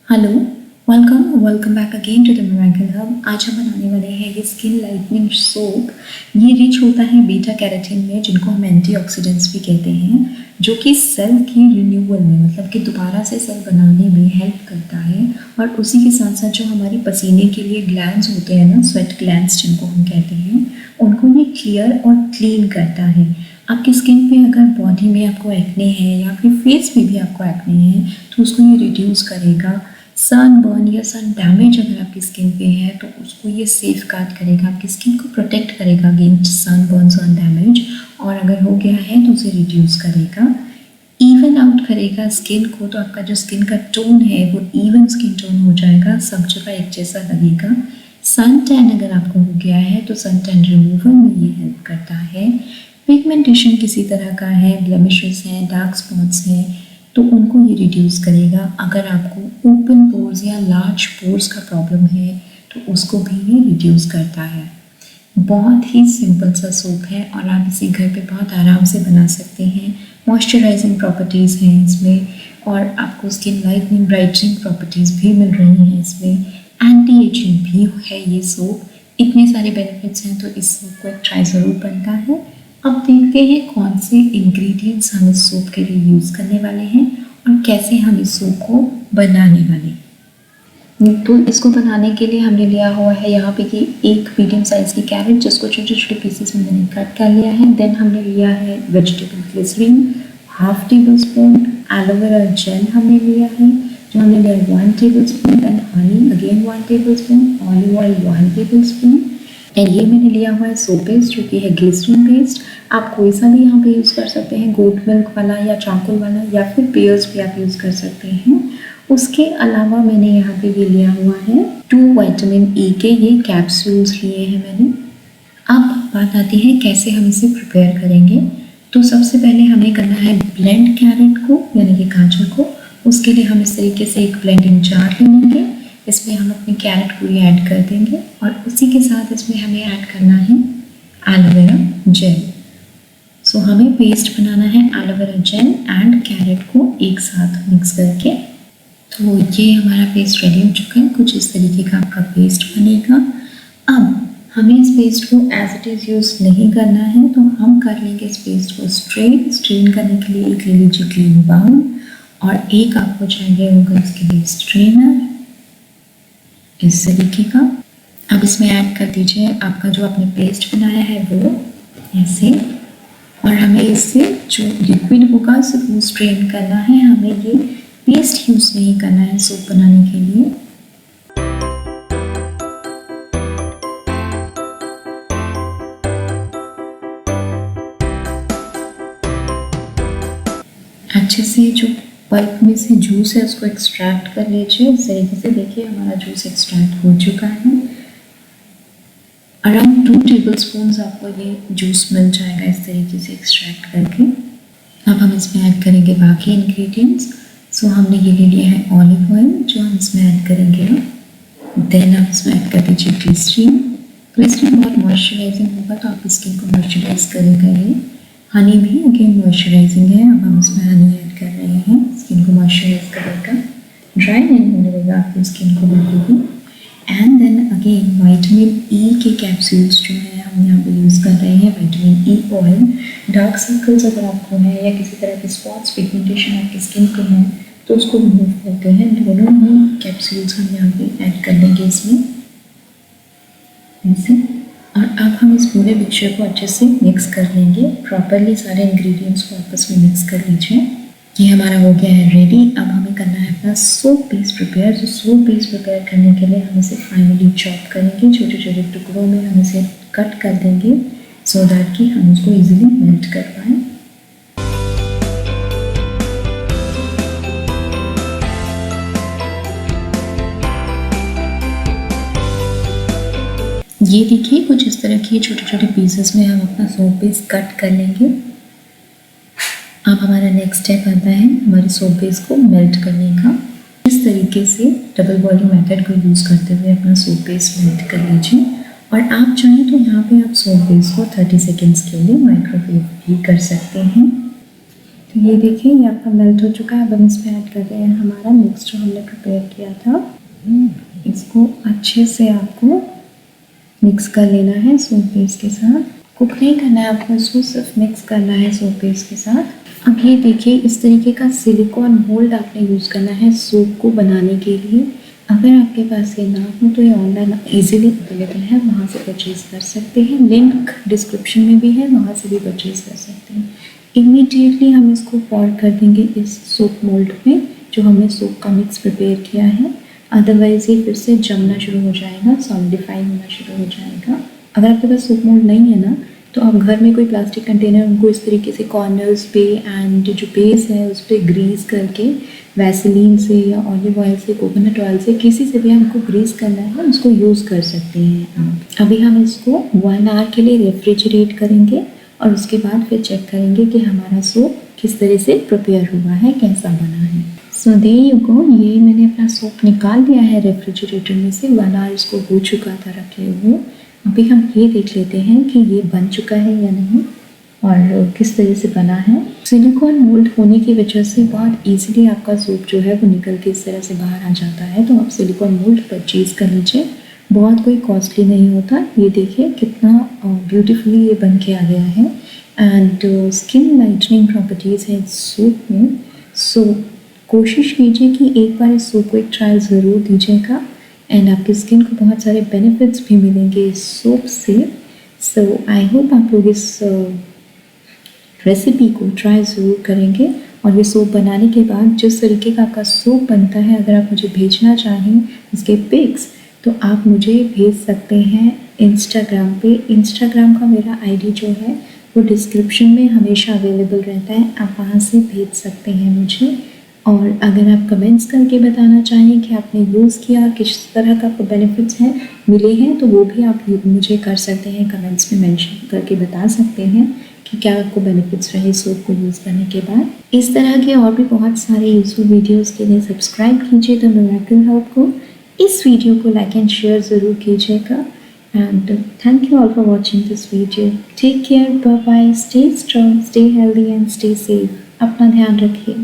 Hello, welcome back again to the miracle hub. आज हम बनाने वाले हैं ये स्किन लाइटनिंग सोप। ये रिच होता है बीटा कैरोटीन में, जिनको हम एंटीऑक्सीडेंट्स भी कहते हैं, जो कि सेल की रिन्यूअल में मतलब कि दोबारा से सेल बनाने में हेल्प करता है। और उसी के साथ साथ जो हमारी पसीने के लिए ग्लैंड्स होते हैं ना, स्वेट ग्लैंड्स जिनको हम कहते हैं, उनको ये क्लियर और क्लीन करता है। आपकी स्किन पे अगर बॉडी में आपको एक्ने है या आपके फेस पे भी आपको एक्ने है तो उसको ये रिड्यूस करेगा। सन बर्न या सन डैमेज अगर आपकी स्किन पे है तो उसको ये सेफ गार्ड करेगा, आपकी स्किन को प्रोटेक्ट करेगा against sun burn sun damage. और अगर हो गया है तो उसे रिड्यूस करेगा, इवन आउट करेगा स्किन को। तो आपका जो स्किन का टोन है वो इवन स्किन टोन हो जाएगा, सब जगह एक जैसा लगेगा। सन टैन अगर आपको हो गया है तो सन टैन रिमूवल में ये हेल्प करता है। पिगमेंटेशन किसी तरह का है, ब्लेमिशेस हैं, डार्क स्पॉट्स हैं, तो उनको ये रिड्यूस करेगा। अगर आपको ओपन पोर्स या लार्ज पोर्स का प्रॉब्लम है तो उसको भी ये रिड्यूस करता है। बहुत ही सिंपल सा सोप है और आप इसे घर पे बहुत आराम से बना सकते हैं। मॉइस्चराइजिंग प्रॉपर्टीज़ हैं इसमें और आपको स्किन लाइटनिंग ब्राइटनिंग प्रॉपर्टीज़ भी मिल रही हैं इसमें। एंटी एजिंग भी है ये सोप। इतने सारे बेनिफिट्स हैं तो इस सोप को एक ट्राई ज़रूर बनता है। अब देखते हैं कौन से इंग्रेडिएंट्स हम इस सूप के लिए यूज़ करने वाले हैं और कैसे हम इस सूप को बनाने वाले हैं। तो इसको बनाने के लिए हमने लिया हुआ है यहाँ पे कि एक मीडियम साइज़ की कैरेट, जिसको छोटे छोटे पीसेस में मैंने कट कर लिया है। देन हमने लिया है vegetable glycerin, half table spoon aloe vera हमने लिया है, जो हमने लिया 1 table spoon. Then honey again 1 table spoon, olive oil 1 table spoon. And ये मैंने लिया हुआ है सोप पेस्ट, जो कि है ग्लिसरीन पेस्ट। आप कोई सा भी यहाँ पे यूज़ कर सकते हैं, गोट मिल्क वाला या चारकोल वाला, या फिर पेयर्स भी आप यूज़ कर सकते हैं। उसके अलावा मैंने यहाँ पे ये लिया हुआ है 2 विटामिन ई के ये कैप्सूल्स लिए हैं मैंने। अब बात आती है कैसे हम इसे प्रिपेयर करेंगे। तो सबसे पहले हमें करना है ब्लेंड कैरेट को, यानी कि गाजर को। उसके लिए हम इस तरीके से एक ब्लेंडिंग जार ले लेंगे, इसमें हम अपनी कैरेट पूरी ऐड कर देंगे और उसी के साथ इसमें हमें ऐड करना है एलोवेरा जेल। सो हमें पेस्ट बनाना है एलोवेरा जेल एंड कैरेट को एक साथ मिक्स करके। तो ये हमारा पेस्ट रेडी हो चुका है, कुछ इस तरीके का आपका पेस्ट बनेगा। अब हमें इस पेस्ट को एज इट इज़ यूज़ नहीं करना है, तो हम कर लेंगे इस पेस्ट को स्ट्रेन करने के लिए एक ले लीजिए क्लीन बाउल, और एक आपको चाहिए होगा इसके लिए स्ट्रेनर इस तरीके का। अब इसमें ऐड कर दीजिए आपका जो आपने पेस्ट बनाया है वो ऐसे, और हमें इससे जो लिक्विड होगा सिर्फ वो स्ट्रेन करना है, हमें ये पेस्ट यूज़ नहीं करना है सूप बनाने के लिए। अच्छे से जो पल्प में से जूस है उसको एक्सट्रैक्ट कर लीजिए इस तरीके से। देखिए हमारा जूस एक्सट्रैक्ट हो चुका है। अराउंड 2 टेबल स्पून आपको ये जूस मिल जाएगा इस तरीके से एक्सट्रैक्ट करके। अब हम इसमें ऐड करेंगे बाकी इंग्रेडिएंट्स। सो हमने ये ले लिया है ऑलिव ऑयल, जो हम इसमें ऐड करेंगे। देन आप इसमें ऐड कर दीजिए ग्लिसरीन। ग्लिसरीन बहुत मॉइस्चराइजिंग होगा तो आप स्किन को मॉइस्चराइज करेगा ये। हनी भी अगेन मॉइस्चराइजिंग है, अब हम इसमें हनी ऐड कर रहे हैं, स्किन को मॉइस्चराइज करेगा, ड्राई नहीं होने देगा आपकी स्किन को बिल्कुल भी। And then again vitamin E के कैप्सूल्स जो है हम यहाँ पे यूज़ कर रहे हैं, vitamin E oil. Dark circles अगर आपको है या किसी तरह के स्पॉट्स पिगमेंटेशन आपकी स्किन पे है तो उसको रिमूव करते हैं। दोनों ही कैप्सूल्स हम यहाँ पे ऐड कर लेंगे इसमें ऐसे। और अब हम इस पूरे मिक्सचर को अच्छे से मिक्स कर लेंगे, प्रॉपरली सारे इंग्रेडिएंट्स को आपस में मिक्स कर लीजिए। ये हमारा हो गया है रेडी। अब हमें करना है अपना सोप पेस्ट प्रिपेयर। जो सोप पेस्ट प्रिपेयर करने के लिए हम इसे फाइनली चॉप करेंगे, छोटे छोटे टुकड़ों में हम इसे कट कर देंगे सो दैट कि हम उसको ईजिली मेल्ट कर पाएँ। ये देखिए कुछ इस तरह के छोटे छोटे पीसेस में हम अपना सोप पेस्ट कट कर लेंगे। अब हमारा नेक्स्ट स्टेप आता है हमारे सोप पेस्ट को मेल्ट करने का। इस तरीके से डबल बॉइलिंग मेथड को यूज़ करते हुए अपना सोप पेस्ट मेल्ट कर लीजिए। और आप चाहें तो यहाँ पे आप सोप पेस्ट को 30 सेकेंड्स के लिए माइक्रोवेव भी कर सकते हैं। तो ये देखिए ये आपका मेल्ट हो चुका है। अब हम इसमें ऐड कर रहे हैं हमारा मिक्स जो हमने प्रिपेयर किया था। इसको अच्छे से आपको मिक्स कर लेना है सोप बेस के साथ। कुक नहीं करना है आपको, इसको सिर्फ मिक्स करना है सोप बेस के साथ। अब ये देखिए इस तरीके का सिलिकॉन मोल्ड आपने यूज़ करना है सोप को बनाने के लिए। अगर आपके पास ये ना हो तो ये ऑनलाइन ईजिली अवेलेबल है, वहाँ से परचेज़ कर सकते हैं। लिंक डिस्क्रिप्शन में भी है, वहाँ से भी परचेज़ कर सकते हैं। इमीडिएटली हम इसको पॉर कर देंगे इस सोप मोल्ड में जो हमने सोप का मिक्स प्रिपेयर किया है, अदरवाइज़ ये फिर से जमना शुरू हो जाएगा, सॉलिडिफाई होना शुरू हो जाएगा। अगर आपके पास सोप मोल्ड नहीं है ना तो आप घर में कोई प्लास्टिक कंटेनर उनको इस तरीके से कॉर्नर्स पे एंड जो बेस है उस पर ग्रीस करके वैसलीन से या ऑलिव ऑयल से, कोकोनट ऑयल से, किसी से भी हमको ग्रीस करना है उसको यूज़ कर सकते हैं आप। अभी हम इसको 1 आवर के लिए रेफ्रिजरेट करेंगे और उसके बाद फिर चेक करेंगे कि हमारा सूप किस तरह से प्रिपेयर हुआ है, कैसा बना है। सो देयर यू गो, ये मैंने अपना सूप निकाल लिया है रेफ्रिजरेटर में से। 1 आवर इसको हो चुका था रखे हुए। अभी हम ये देख लेते हैं कि ये बन चुका है या नहीं और किस तरह से बना है। सिलिकॉन मोल्ड होने की वजह से बहुत इजीली आपका सूप जो है वो निकल के इस तरह से बाहर आ जाता है। तो आप सिलिकॉन मोल्ड परचेज़ कर लीजिए, बहुत कोई कॉस्टली नहीं होता। ये देखिए कितना ब्यूटीफुली ये बन के आ गया है एंड स्किन लाइटनिंग प्रॉपर्टीज़ है इस सूप में। सो कोशिश कीजिए कि एक बार इस सूप को एक ट्रायल ज़रूर दीजिएगा एंड आपकी स्किन को बहुत सारे बेनिफिट्स भी मिलेंगे इस सूप से। सो आई होप आप लोग इस रेसिपी को ट्राई ज़रूर करेंगे और ये सूप बनाने के बाद जिस तरीके का आपका सूप बनता है, अगर आप मुझे भेजना चाहें इसके पिक्स तो आप मुझे भेज सकते हैं इंस्टाग्राम पे। इंस्टाग्राम का मेरा आईडी जो है वो डिस्क्रिप्शन में हमेशा अवेलेबल रहता है, आप वहाँ से भेज सकते हैं मुझे। और अगर आप कमेंट्स करके बताना चाहें कि आपने यूज़ किया, किस तरह का आपको बेनिफिट्स हैं मिले हैं, तो वो भी आप मुझे कर सकते हैं, कमेंट्स में मेंशन करके बता सकते हैं कि क्या आपको बेनिफिट्स रहे सूप को यूज़ करने के बाद। इस तरह के और भी बहुत सारे यूजफुल वीडियोस के लिए सब्सक्राइब कीजिए द मिरेकल हब को। इस वीडियो को लाइक एंड शेयर ज़रूर कीजिएगा and thank you all for watching this video. Take care, bye bye, stay strong, stay healthy and stay safe. अपना ध्यान रखिए।